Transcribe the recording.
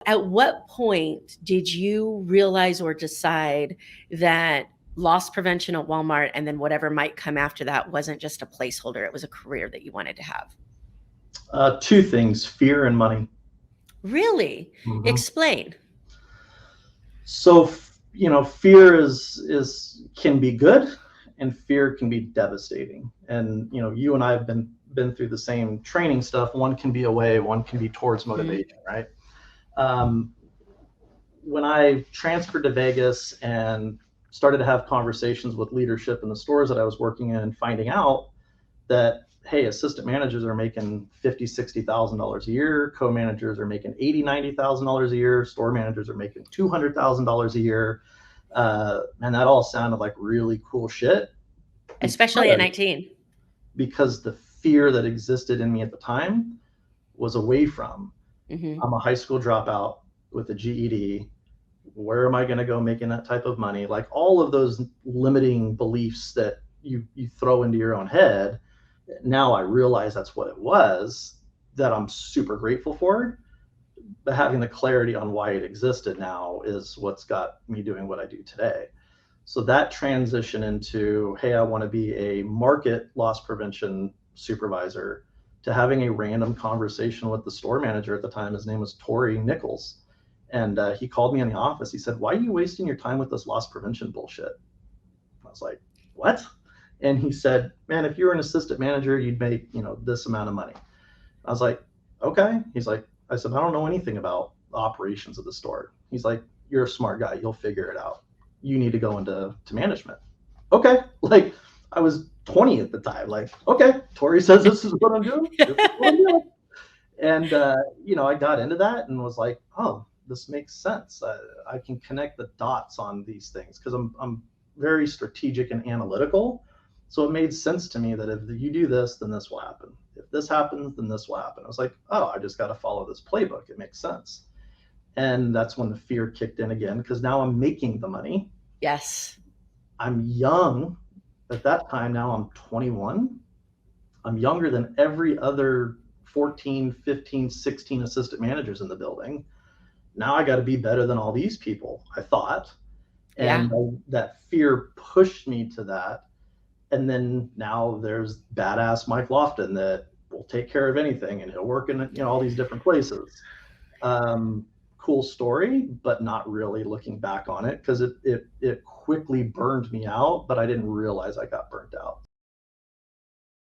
At what point did you realize or decide that loss prevention at Walmart and then whatever might come after that wasn't just a placeholder, it was a career that you wanted to have? Two things: fear and money. Really? Hmm. Explain. So, fear is can be good, and fear can be devastating. And you and I have been through the same training stuff. One can be away, one can be towards Mhm. motivation, right? Um, when I transferred to Vegas and started to have conversations with leadership in the stores that I was working in, finding out that, hey, assistant managers are making $50,000-$60,000 a year, co-managers are making $80,000-$90,000 a year, store managers are making $200,000 a year, and that all sounded like really cool shit Especially at because 19. the fear that existed in me at the time was away from, Mhm. I'm a high school dropout with a GED. Where am I going to go making that type of money? Like all of those limiting beliefs that you throw into your own head. Now I realize that's what it was, that I'm super grateful for. But having the clarity on why it existed now is what's got me doing what I do today. So that transition into, hey, I want to be a market loss prevention supervisor, to having a random conversation with the store manager at the time. His name was Tori Nichols. And he called me in the office. He said, "Why are you wasting your time with this loss prevention bullshit?" I was like, "What?" And he said, "Man, if you were an assistant manager, you'd make, this amount of money." I was like, "Okay." He's like, I said, "I don't know anything about the operations of the store." He's like, "You're a smart guy. You'll figure it out. You need to go into management." Okay. Like, I was 20 at the time. Like, okay, Tori says this is what I'm doing. This is what I'm doing. And, I got into that and was like, oh, this makes sense. I can connect the dots on these things because I'm very strategic and analytical. So it made sense to me that if you do this, then this will happen. If this happens, then this will happen. I was like, oh, I just got to follow this playbook. It makes sense. And that's when the fear kicked in again, because now I'm making the money. Yes. I'm young at that time. Now I'm 21. I'm younger than every other 14, 15, 16 assistant managers in the building. Now I got to be better than all these people, I thought. Yeah. And that fear pushed me to that. And then now there's badass Mike Lofton that will take care of anything and he'll work in, all these different places. Um, cool story, but not really looking back on it, because it quickly burned me out, but I didn't realize I got burnt out.